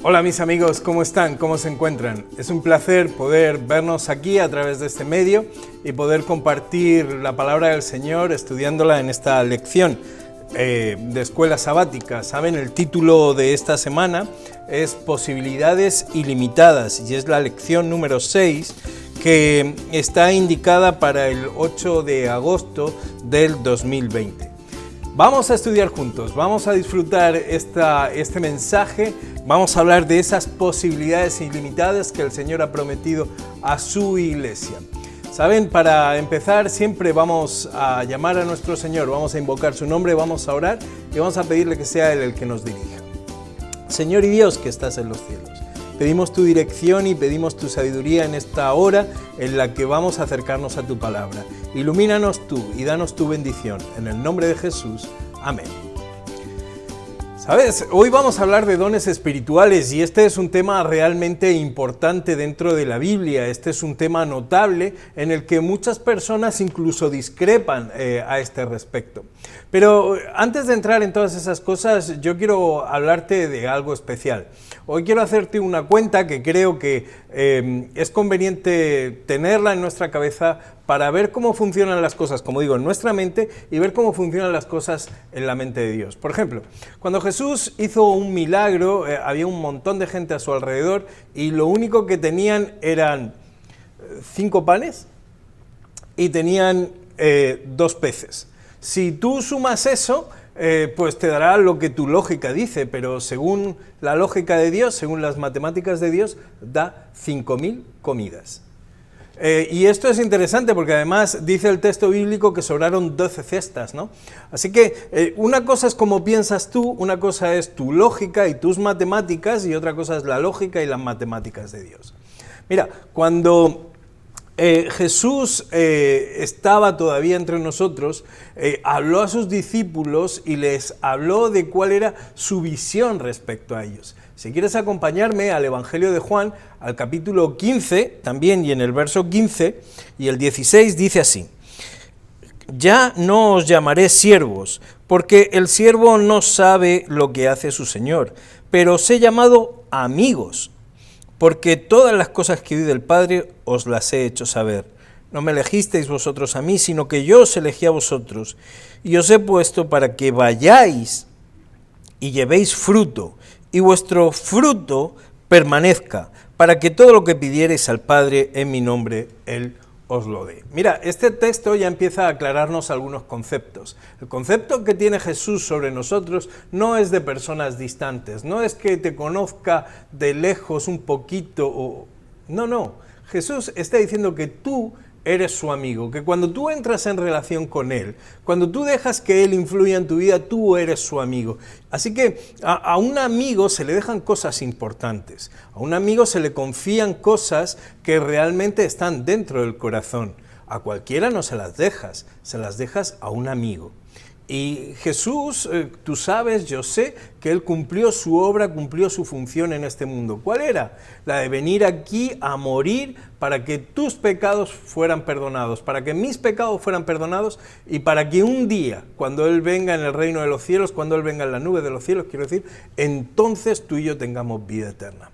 Hola mis amigos, ¿cómo están? ¿Cómo se encuentran? Es un placer poder vernos aquí a través de este medio y poder compartir la palabra del Señor estudiándola en esta lección de escuela sabática. Saben, el título de esta semana es Posibilidades ilimitadas y es la lección número 6 que está indicada para el 8 de agosto del 2020. Vamos a estudiar juntos, vamos a disfrutar este mensaje, vamos a hablar de esas posibilidades ilimitadas que el Señor ha prometido a su iglesia. Saben, para empezar siempre vamos a llamar a nuestro Señor, vamos a invocar su nombre, vamos a orar y vamos a pedirle que sea Él el que nos dirija. Señor y Dios que estás en los cielos, pedimos tu dirección y pedimos tu sabiduría en esta hora en la que vamos a acercarnos a tu palabra. Ilumínanos tú y danos tu bendición. En el nombre de Jesús. Amén. ¿Sabes? Hoy vamos a hablar de dones espirituales y este es un tema realmente importante dentro de la Biblia. Este es un tema notable en el que muchas personas incluso discrepan a este respecto. Pero antes de entrar en todas esas cosas, yo quiero hablarte de algo especial. Hoy quiero hacerte una cuenta que creo que es conveniente tenerla en nuestra cabeza para ver cómo funcionan las cosas, como digo, en nuestra mente y ver cómo funcionan las cosas en la mente de Dios. Por ejemplo, cuando Jesús hizo un milagro, había un montón de gente a su alrededor y lo único que tenían eran 5 panes y tenían 2 peces. Si tú sumas eso, pues te dará lo que tu lógica dice, pero según la lógica de Dios, según las matemáticas de Dios, da 5.000 comidas. Y esto es interesante porque además dice el texto bíblico que sobraron 12 cestas, ¿no? Así que una cosa es cómo piensas tú, una cosa es tu lógica y tus matemáticas y otra cosa es la lógica y las matemáticas de Dios. Mira, cuando Jesús estaba todavía entre nosotros, habló a sus discípulos y les habló de cuál era su visión respecto a ellos. Si quieres acompañarme al Evangelio de Juan, al capítulo 15, también y en el verso 15 y el 16 dice así: Ya no os llamaré siervos, porque el siervo no sabe lo que hace su Señor, pero os he llamado amigos, porque todas las cosas que oí del Padre os las he hecho saber. No me elegisteis vosotros a mí, sino que yo os elegí a vosotros, y os he puesto para que vayáis y llevéis fruto, y vuestro fruto permanezca, para que todo lo que pidiereis al Padre en mi nombre, Él os lo dé. Mira, este texto ya empieza a aclararnos algunos conceptos. El concepto que tiene Jesús sobre nosotros no es de personas distantes, no es que te conozca de lejos un poquito, no. Jesús está diciendo que tú eres su amigo, que cuando tú entras en relación con Él, cuando tú dejas que Él influya en tu vida, tú eres su amigo. Así que a un amigo se le dejan cosas importantes, a un amigo se le confían cosas que realmente están dentro del corazón. A cualquiera no se las dejas a un amigo. Y Jesús, tú sabes, yo sé, que Él cumplió su obra, cumplió su función en este mundo. ¿Cuál era? La de venir aquí a morir para que tus pecados fueran perdonados, para que mis pecados fueran perdonados y para que un día, cuando Él venga en el reino de los cielos, cuando Él venga en la nube de los cielos, quiero decir, entonces tú y yo tengamos vida eterna.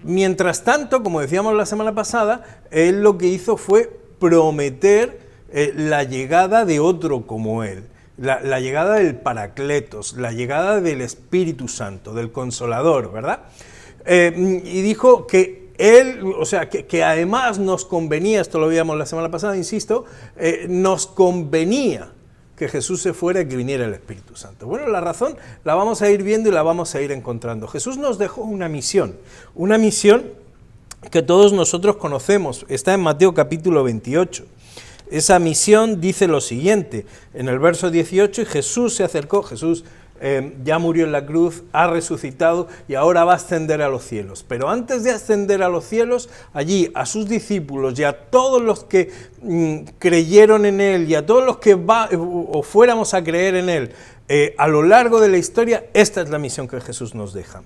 Mientras tanto, como decíamos la semana pasada, Él lo que hizo fue prometer la llegada de otro como Él, la llegada del Paracletos, la llegada del Espíritu Santo, del Consolador, ¿verdad? Y dijo que Él, o sea, que además nos convenía, esto lo veíamos la semana pasada, insisto, nos convenía que Jesús se fuera y que viniera el Espíritu Santo. Bueno, la razón la vamos a ir viendo y la vamos a ir encontrando. Jesús nos dejó una misión que todos nosotros conocemos, está en Mateo capítulo 28. Esa misión dice lo siguiente, en el verso 18, y Jesús se acercó, Jesús ya murió en la cruz, ha resucitado y ahora va a ascender a los cielos. Pero antes de ascender a los cielos, allí a sus discípulos y a todos los que creyeron en Él y a todos los que fuéramos a creer en Él, A lo largo de la historia, esta es la misión que Jesús nos deja.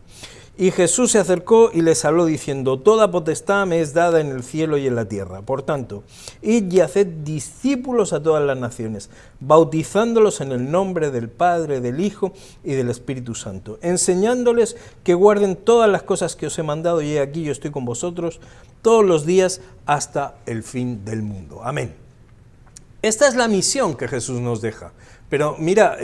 Y Jesús se acercó y les habló diciendo: toda potestad me es dada en el cielo y en la tierra. Por tanto, id y haced discípulos a todas las naciones, bautizándolos en el nombre del Padre, del Hijo y del Espíritu Santo, enseñándoles que guarden todas las cosas que os he mandado, y he aquí yo estoy con vosotros todos los días hasta el fin del mundo. Amén. Esta es la misión que Jesús nos deja. Pero mira,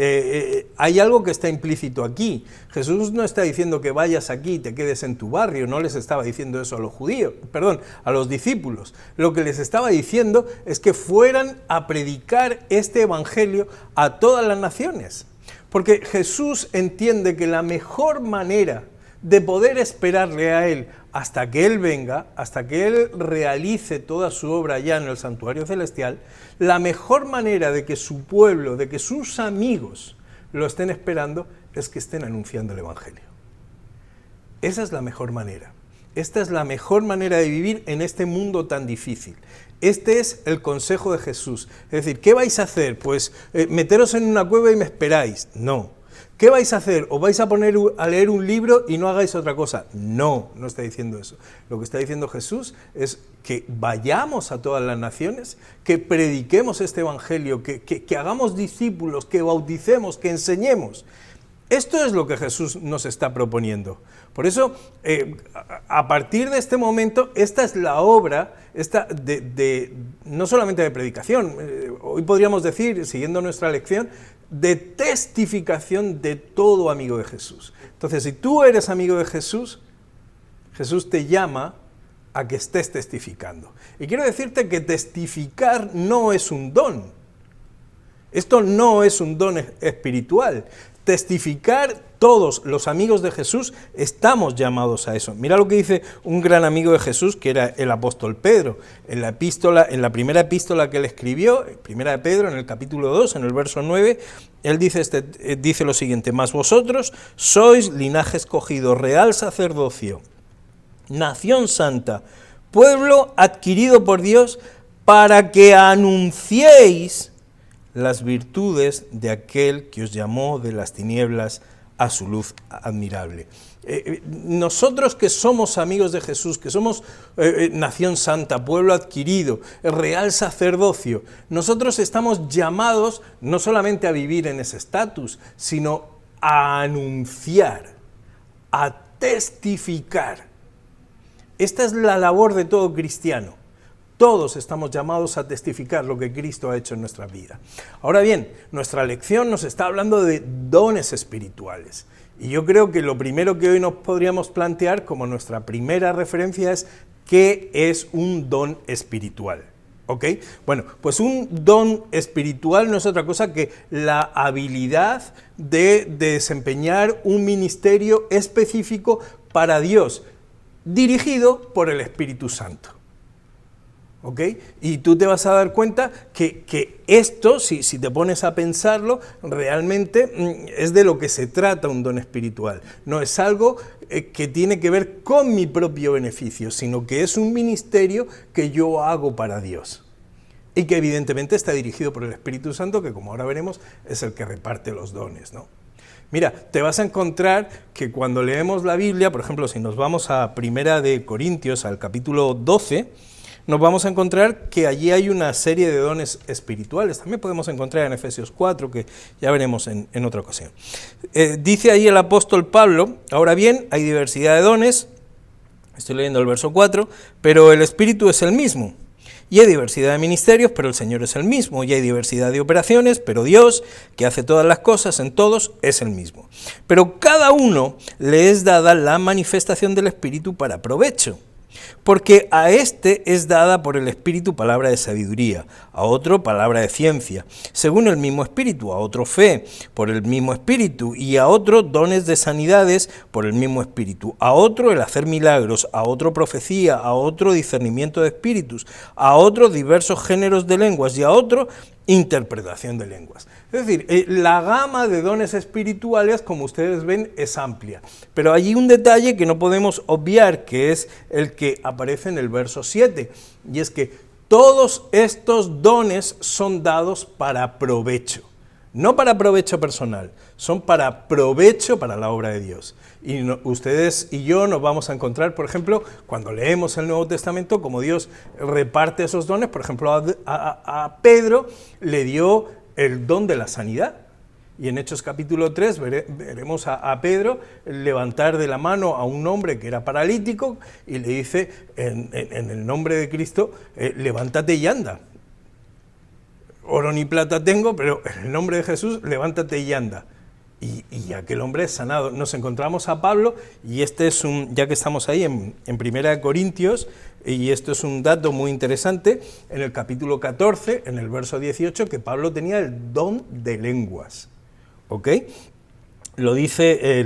hay algo que está implícito aquí. Jesús no está diciendo que vayas aquí y te quedes en tu barrio, no les estaba diciendo eso a los judíos, a los discípulos. Lo que les estaba diciendo es que fueran a predicar este evangelio a todas las naciones. Porque Jesús entiende que la mejor manera de poder esperarle a Él hasta que Él venga, hasta que Él realice toda su obra ya en el santuario celestial, la mejor manera de que su pueblo, de que sus amigos lo estén esperando, es que estén anunciando el Evangelio. Esa es la mejor manera. Esta es la mejor manera de vivir en este mundo tan difícil. Este es el consejo de Jesús. Es decir, ¿qué vais a hacer? Pues meteros en una cueva y me esperáis. No. ¿Qué vais a hacer? ¿Os vais a poner a leer un libro y no hagáis otra cosa? No, no está diciendo eso. Lo que está diciendo Jesús es que vayamos a todas las naciones, que prediquemos este evangelio, que hagamos discípulos, que bauticemos, que enseñemos. Esto es lo que Jesús nos está proponiendo. Por eso, a partir de este momento, esta es la obra no solamente de predicación, hoy podríamos decir, siguiendo nuestra lección, de testificación de todo amigo de Jesús. Entonces, si tú eres amigo de Jesús, Jesús te llama a que estés testificando. Y quiero decirte que testificar no es un don. Esto no es un don espiritual. Testificar, todos los amigos de Jesús estamos llamados a eso. Mira lo que dice un gran amigo de Jesús, que era el apóstol Pedro, en la primera epístola que él escribió, primera de Pedro, en el capítulo 2, en el verso 9, él dice lo siguiente: mas vosotros sois linaje escogido, real sacerdocio, nación santa, pueblo adquirido por Dios, para que anunciéis las virtudes de aquel que os llamó de las tinieblas a su luz admirable. Nosotros que somos amigos de Jesús, que somos nación santa, pueblo adquirido, real sacerdocio, nosotros estamos llamados no solamente a vivir en ese estatus, sino a anunciar, a testificar. Esta es la labor de todo cristiano. Todos estamos llamados a testificar lo que Cristo ha hecho en nuestra vida. Ahora bien, nuestra lección nos está hablando de dones espirituales. Y yo creo que lo primero que hoy nos podríamos plantear como nuestra primera referencia es ¿qué es un don espiritual? ¿Ok? Bueno, pues un don espiritual no es otra cosa que la habilidad de desempeñar un ministerio específico para Dios, dirigido por el Espíritu Santo. ¿Ok? Y tú te vas a dar cuenta que esto, si te pones a pensarlo, realmente es de lo que se trata un don espiritual. No es algo que tiene que ver con mi propio beneficio, sino que es un ministerio que yo hago para Dios. Y que evidentemente está dirigido por el Espíritu Santo, que como ahora veremos es el que reparte los dones, ¿no? Mira, te vas a encontrar que cuando leemos la Biblia, por ejemplo, si nos vamos a Primera de Corintios, al capítulo 12, nos vamos a encontrar que allí hay una serie de dones espirituales. También podemos encontrar en Efesios 4, que ya veremos en otra ocasión. Dice ahí el apóstol Pablo: ahora bien, hay diversidad de dones, estoy leyendo el verso 4, pero el Espíritu es el mismo. Y hay diversidad de ministerios, pero el Señor es el mismo. Y hay diversidad de operaciones, pero Dios, que hace todas las cosas en todos, es el mismo. Pero cada uno le es dada la manifestación del Espíritu para provecho. Porque a este es dada por el Espíritu palabra de sabiduría, a otro palabra de ciencia, según el mismo Espíritu, a otro fe, por el mismo Espíritu, y a otro dones de sanidades, por el mismo Espíritu, a otro el hacer milagros, a otro profecía, a otro discernimiento de espíritus, a otro diversos géneros de lenguas, y a otro interpretación de lenguas. Es decir, la gama de dones espirituales, como ustedes ven, es amplia. Pero hay un detalle que no podemos obviar, que es el que aparece en el verso 7, y es que todos estos dones son dados para provecho, no para provecho personal, son para provecho para la obra de Dios. Y ustedes y yo nos vamos a encontrar, por ejemplo, cuando leemos el Nuevo Testamento, como Dios reparte esos dones. Por ejemplo, a Pedro le dio el don de la sanidad. Y en Hechos capítulo 3 veremos a Pedro levantar de la mano a un hombre que era paralítico y le dice, en el nombre de Cristo, levántate y anda. Oro ni plata tengo, pero en el nombre de Jesús, levántate y anda. Y aquel hombre es sanado. Nos encontramos a Pablo, y este es ya que estamos ahí en 1 Corintios, y esto es un dato muy interesante, en el capítulo 14, en el verso 18, que Pablo tenía el don de lenguas. ¿Ok? Lo dice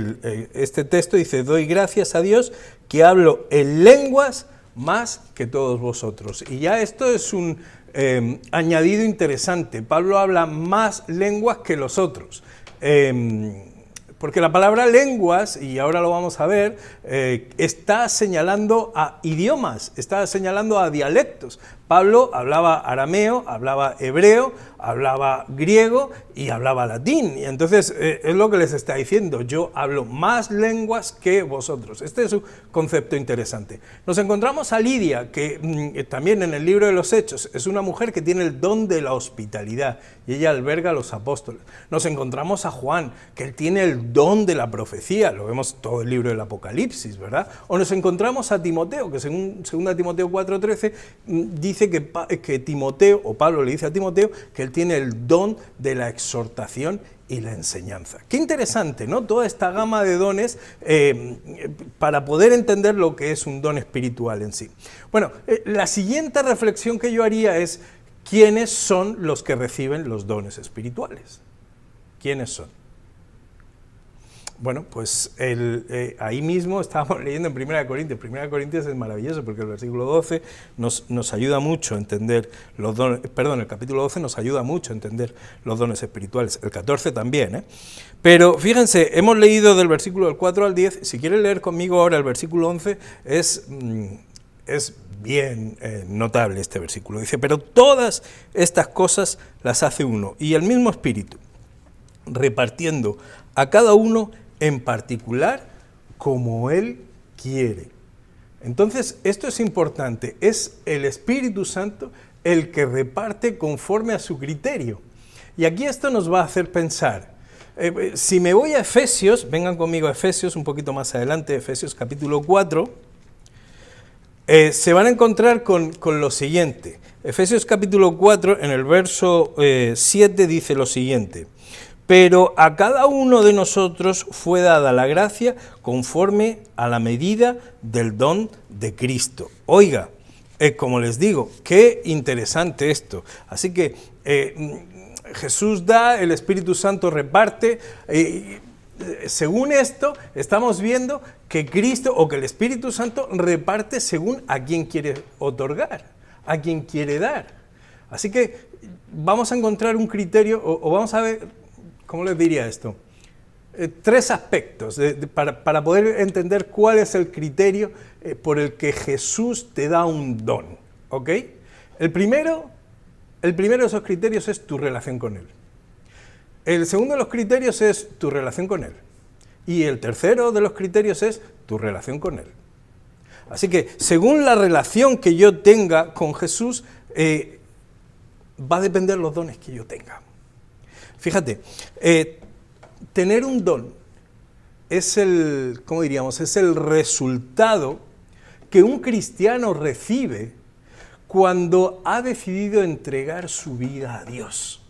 este texto, dice, doy gracias a Dios que hablo en lenguas más que todos vosotros. Y ya esto es un añadido interesante. Pablo habla más lenguas que los otros. Porque la palabra lenguas, y ahora lo vamos a ver, está señalando a idiomas, está señalando a dialectos. Pablo hablaba arameo, hablaba hebreo, hablaba griego y hablaba latín. Y entonces es lo que les está diciendo, yo hablo más lenguas que vosotros. Este es un concepto interesante. Nos encontramos a Lidia, que también en el libro de los Hechos es una mujer que tiene el don de la hospitalidad y ella alberga a los apóstoles. Nos encontramos a Juan, que él tiene el don de la profecía, lo vemos todo el libro del Apocalipsis, ¿verdad? O nos encontramos a Timoteo, que según 2 Timoteo 4:13 dice que Timoteo, o Pablo le dice a Timoteo, que él tiene el don de la exhortación y la enseñanza. Qué interesante, ¿no? Toda esta gama de dones para poder entender lo que es un don espiritual en sí. Bueno, la siguiente reflexión que yo haría es, ¿quiénes son los que reciben los dones espirituales? ¿Quiénes son? Bueno, pues ahí mismo estábamos leyendo en 1 Corintios. 1 Corintios es maravilloso porque el versículo 12 nos ayuda mucho a entender los dones, perdón, el capítulo 12 nos ayuda mucho a entender los dones espirituales, el 14 también, Pero fíjense, hemos leído del versículo del 4 al 10, si quieren leer conmigo ahora el versículo 11, es bien notable este versículo. Dice, pero todas estas cosas las hace uno, y el mismo Espíritu, repartiendo a cada uno en particular como Él quiere. Entonces, esto es importante, es el Espíritu Santo el que reparte conforme a su criterio. Y aquí esto nos va a hacer pensar. Si me voy a Efesios, vengan conmigo a Efesios, un poquito más adelante, Efesios capítulo 4, se van a encontrar con lo siguiente. Efesios capítulo 4, en el verso 7 dice lo siguiente. Pero a cada uno de nosotros fue dada la gracia conforme a la medida del don de Cristo. Oiga, como les digo, qué interesante esto. Así que Jesús da, el Espíritu Santo reparte. Según esto, estamos viendo que Cristo o que el Espíritu Santo reparte según a quien quiere otorgar, a quien quiere dar. Así que vamos a encontrar un criterio o vamos a ver... ¿Cómo les diría esto? 3 aspectos para poder entender cuál es el criterio por el que Jesús te da un don, ¿ok? El primero de esos criterios es tu relación con Él. El segundo de los criterios es tu relación con Él. Y el tercero de los criterios es tu relación con Él. Así que, según la relación que yo tenga con Jesús, va a depender los dones que yo tenga. Fíjate, tener un don es ¿cómo diríamos? Es el resultado que un cristiano recibe cuando ha decidido entregar su vida a Dios.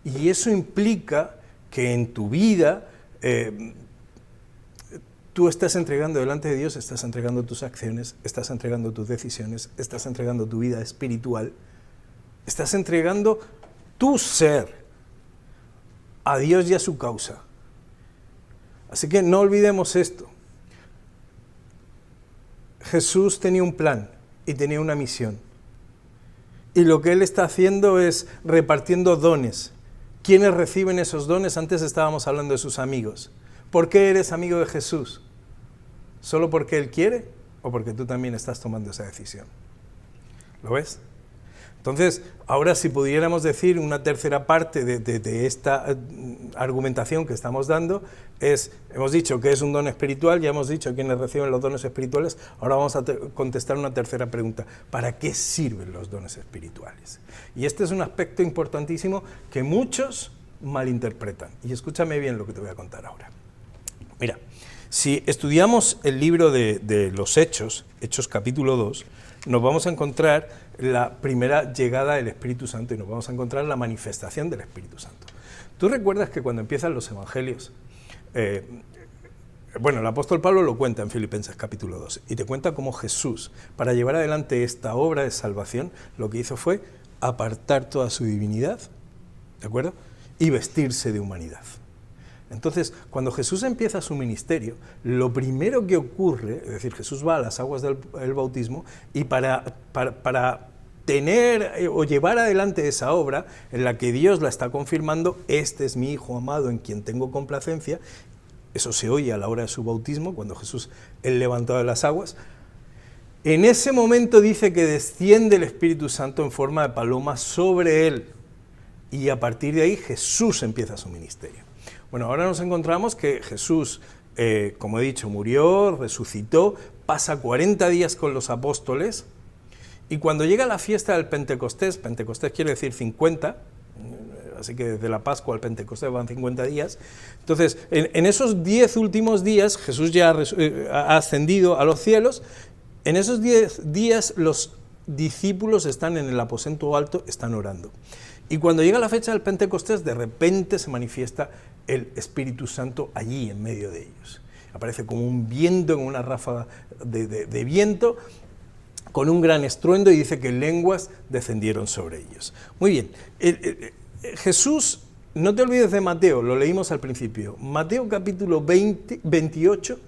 Y eso implica que en tu vida tú estás entregando delante de Dios, estás entregando tus acciones, estás entregando tus decisiones, estás entregando tu vida espiritual, estás entregando tu ser a Dios y a su causa. Así que no olvidemos esto. Jesús tenía un plan y tenía una misión. Y lo que Él está haciendo es repartiendo dones. ¿Quiénes reciben esos dones? Antes estábamos hablando de sus amigos. ¿Por qué eres amigo de Jesús? ¿Solo porque Él quiere o porque tú también estás tomando esa decisión? ¿Lo ves? Entonces, ahora si pudiéramos decir una tercera parte de esta argumentación que estamos dando, hemos dicho que es un don espiritual, ya hemos dicho quiénes reciben los dones espirituales, ahora vamos a contestar una tercera pregunta: ¿para qué sirven los dones espirituales? Y este es un aspecto importantísimo que muchos malinterpretan. Y escúchame bien lo que te voy a contar ahora. Mira, si estudiamos el libro de los Hechos, Hechos capítulo 2, nos vamos a encontrar la primera llegada del Espíritu Santo y nos vamos a encontrar la manifestación del Espíritu Santo. ¿Tú recuerdas que cuando empiezan los evangelios, el apóstol Pablo lo cuenta en Filipenses capítulo 2 y te cuenta cómo Jesús, para llevar adelante esta obra de salvación, lo que hizo fue apartar toda su divinidad, ¿de acuerdo?, y vestirse de humanidad. Entonces, cuando Jesús empieza su ministerio, lo primero que ocurre, es decir, Jesús va a las aguas del bautismo y para tener o llevar adelante esa obra en la que Dios la está confirmando: este es mi Hijo amado en quien tengo complacencia. Eso se oye a la hora de su bautismo, cuando Jesús es levantado de las aguas. En ese momento dice que desciende el Espíritu Santo en forma de paloma sobre él, y a partir de ahí Jesús empieza su ministerio. Bueno, ahora nos encontramos que Jesús, como he dicho, murió, resucitó, pasa 40 días con los apóstoles, y cuando llega la fiesta del Pentecostés quiere decir 50, así que desde la Pascua al Pentecostés van 50 días, entonces en esos 10 últimos días Jesús ya ha ascendido a los cielos. En esos 10 días los discípulos están en el aposento alto, están orando. Y cuando llega la fecha del Pentecostés, de repente se manifiesta el Espíritu Santo allí en medio de ellos. Aparece como un viento, como una ráfaga de viento, con un gran estruendo, y dice que lenguas descendieron sobre ellos. Muy bien, Jesús, no te olvides de Mateo, lo leímos al principio. Mateo capítulo 28,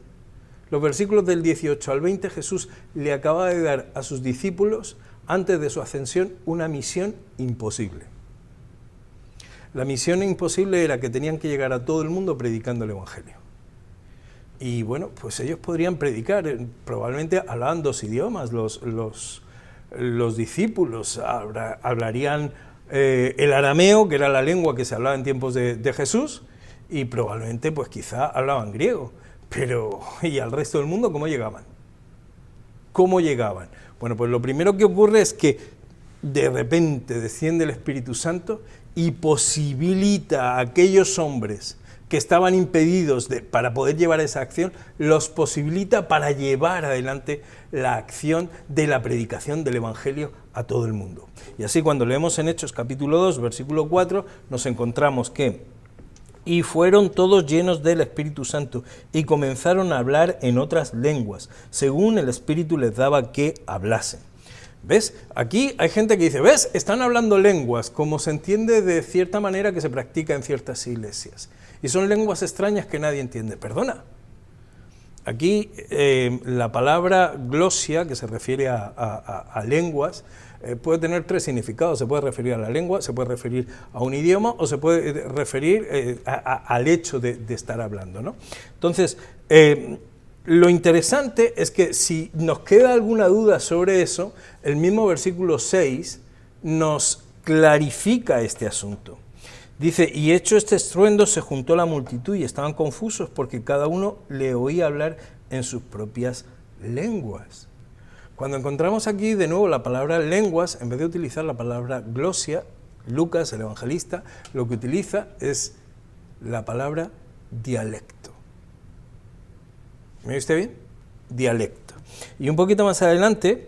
los versículos del 18 al 20, Jesús le acaba de dar a sus discípulos, antes de su ascensión, una misión imposible. La misión imposible era que tenían que llegar a todo el mundo predicando el Evangelio. Y bueno, pues ellos podrían predicar, probablemente hablaban 2 idiomas, los discípulos hablarían el arameo, que era la lengua que se hablaba en tiempos de Jesús, y probablemente pues quizá hablaban griego, pero ¿y al resto del mundo cómo llegaban? ¿Cómo llegaban? Bueno, pues lo primero que ocurre es que de repente desciende el Espíritu Santo y posibilita a aquellos hombres que estaban impedidos para poder llevar esa acción, los posibilita para llevar adelante la acción de la predicación del Evangelio a todo el mundo. Y así, cuando leemos en Hechos capítulo 2, versículo 4, nos encontramos que: y fueron todos llenos del Espíritu Santo, y comenzaron a hablar en otras lenguas, según el Espíritu les daba que hablasen. ¿Ves? Aquí hay gente que dice, ¿ves? Están hablando lenguas, como se entiende de cierta manera que se practica en ciertas iglesias. Y son lenguas extrañas que nadie entiende. Perdona. Aquí la palabra glosia, que se refiere a lenguas, puede tener 3 significados. Se puede referir a la lengua, se puede referir a un idioma, o se puede referir al hecho de estar hablando, ¿no? Entonces, lo interesante es que si nos queda alguna duda sobre eso, el mismo versículo 6 nos clarifica este asunto. Dice: y hecho este estruendo se juntó la multitud y estaban confusos porque cada uno le oía hablar en sus propias lenguas. Cuando encontramos aquí de nuevo la palabra lenguas, en vez de utilizar la palabra glosia, Lucas, el evangelista, lo que utiliza es la palabra dialecto. ¿Me oíste bien? Dialecto. Y un poquito más adelante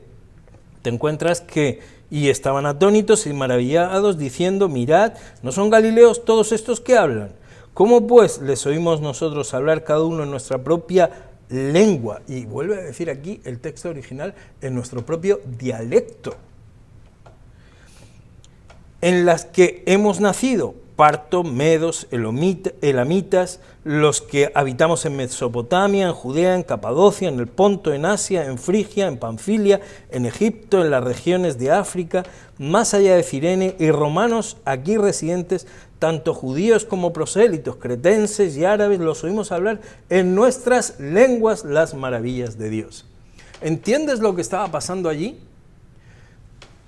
te encuentras que: y estaban atónitos y maravillados, diciendo: mirad, ¿no son galileos todos estos que hablan? ¿Cómo pues les oímos nosotros hablar cada uno en nuestra propia lengua? Y vuelve a decir aquí el texto original, en nuestro propio dialecto, en las que hemos nacido, parto, medos, elamitas, los que habitamos en Mesopotamia, en Judea, en Capadocia, en el Ponto, en Asia, en Frigia, en Panfilia, en Egipto, en las regiones de África, más allá de Cirene, y romanos aquí residentes, tanto judíos como prosélitos, cretenses y árabes, los oímos hablar en nuestras lenguas las maravillas de Dios. ¿Entiendes lo que estaba pasando allí?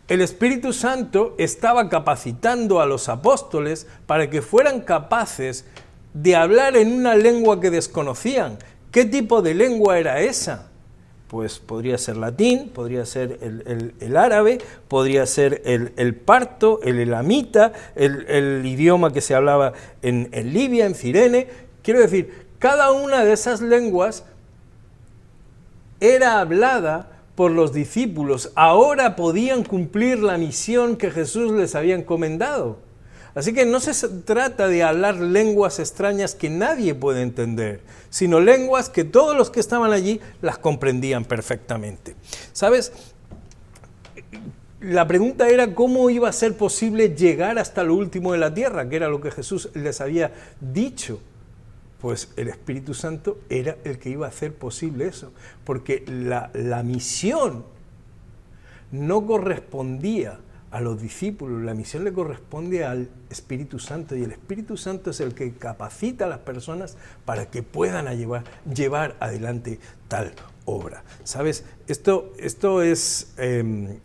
El Espíritu Santo estaba capacitando a los apóstoles para que fueran capaces de hablar en una lengua que desconocían. ¿Qué tipo de lengua era esa? Pues podría ser latín, podría ser el árabe, podría ser el parto, el elamita, el idioma que se hablaba en Libia, en Cirene. Quiero decir, cada una de esas lenguas era hablada por los discípulos. Ahora podían cumplir la misión que Jesús les había encomendado. Así que no se trata de hablar lenguas extrañas que nadie puede entender, sino lenguas que todos los que estaban allí las comprendían perfectamente. ¿Sabes? La pregunta era cómo iba a ser posible llegar hasta lo último de la tierra, que era lo que Jesús les había dicho. Pues el Espíritu Santo era el que iba a hacer posible eso, porque la misión no correspondía a los discípulos, la misión le corresponde al Espíritu Santo, y el Espíritu Santo es el que capacita a las personas para que puedan llevar adelante tal obra. ¿Sabes? Esto es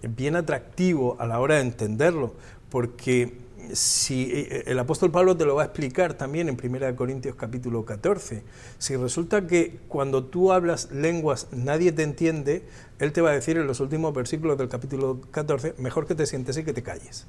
bien atractivo a la hora de entenderlo, porque si el apóstol Pablo te lo va a explicar también en 1 Corintios capítulo 14, si resulta que cuando tú hablas lenguas nadie te entiende, él te va a decir en los últimos versículos del capítulo 14, mejor que te sientes y que te calles.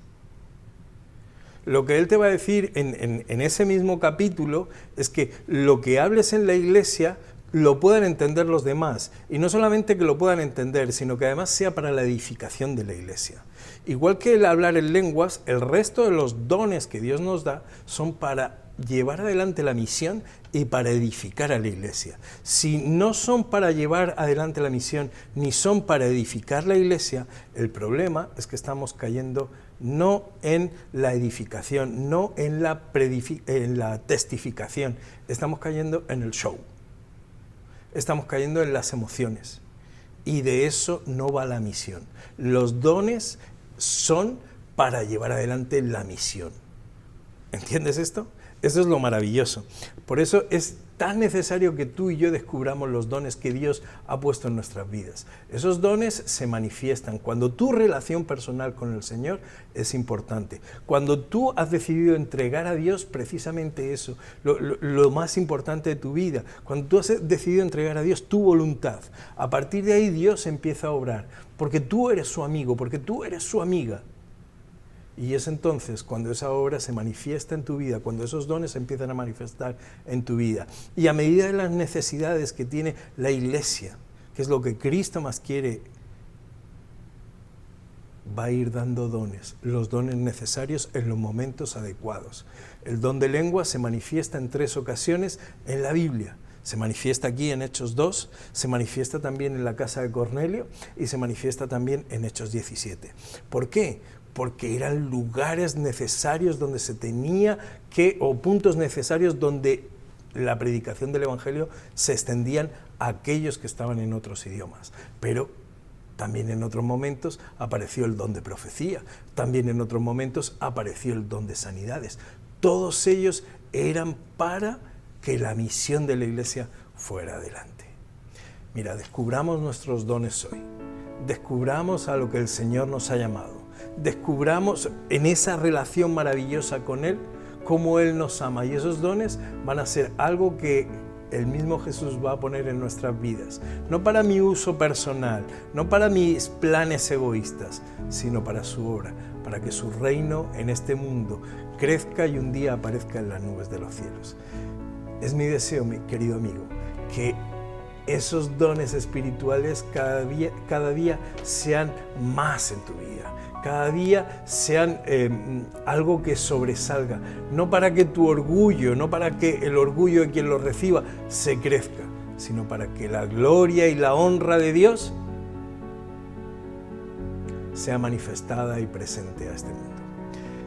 Lo que él te va a decir en ese mismo capítulo es que lo que hables en la iglesia lo puedan entender los demás, y no solamente que lo puedan entender, sino que además sea para la edificación de la iglesia. Igual que el hablar en lenguas, el resto de los dones que Dios nos da son para llevar adelante la misión y para edificar a la iglesia. Si no son para llevar adelante la misión ni son para edificar la iglesia, el problema es que estamos cayendo no en la edificación, no en la testificación, estamos cayendo en el show, estamos cayendo en las emociones, y de eso no va la misión. Los dones son para llevar adelante la misión. ¿Entiendes esto? Eso es lo maravilloso. Por eso es tan necesario que tú y yo descubramos los dones que Dios ha puesto en nuestras vidas. Esos dones se manifiestan cuando tu relación personal con el Señor es importante. Cuando tú has decidido entregar a Dios precisamente eso, lo más importante de tu vida. Cuando tú has decidido entregar a Dios tu voluntad. A partir de ahí Dios empieza a obrar, porque tú eres su amigo, porque tú eres su amiga. Y es entonces cuando esa obra se manifiesta en tu vida, cuando esos dones se empiezan a manifestar en tu vida. Y a medida de las necesidades que tiene la iglesia, que es lo que Cristo más quiere, va a ir dando dones, los dones necesarios en los momentos adecuados. El don de lengua se manifiesta en 3 ocasiones en la Biblia. Se manifiesta aquí en Hechos 2, se manifiesta también en la casa de Cornelio y se manifiesta también en Hechos 17. ¿Por qué? Porque eran lugares necesarios donde se tenía que, o puntos necesarios donde la predicación del Evangelio se extendían a aquellos que estaban en otros idiomas. Pero también en otros momentos apareció el don de profecía, también en otros momentos apareció el don de sanidades. Todos ellos eran para que la misión de la iglesia fuera adelante. Mira, descubramos nuestros dones hoy, descubramos a lo que el Señor nos ha llamado, descubramos en esa relación maravillosa con Él, cómo Él nos ama, y esos dones van a ser algo que el mismo Jesús va a poner en nuestras vidas, no para mi uso personal, no para mis planes egoístas, sino para su obra, para que su reino en este mundo crezca y un día aparezca en las nubes de los cielos. Es mi deseo, mi querido amigo, que esos dones espirituales cada día sean más en tu vida, cada día sean algo que sobresalga, no para que tu orgullo, no para que el orgullo de quien lo reciba se crezca, sino para que la gloria y la honra de Dios sea manifestada y presente a este mundo.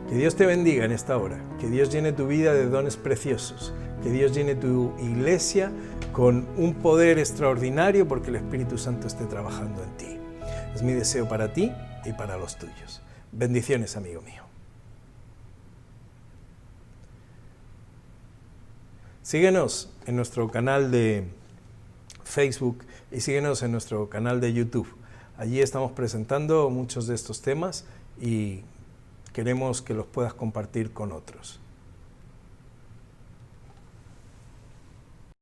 Que Dios te bendiga en esta hora, que Dios llene tu vida de dones preciosos, que Dios llene tu iglesia con un poder extraordinario porque el Espíritu Santo esté trabajando en ti. Es mi deseo para ti y para los tuyos. Bendiciones, amigo mío. Síguenos en nuestro canal de Facebook y síguenos en nuestro canal de YouTube. Allí estamos presentando muchos de estos temas y queremos que los puedas compartir con otros.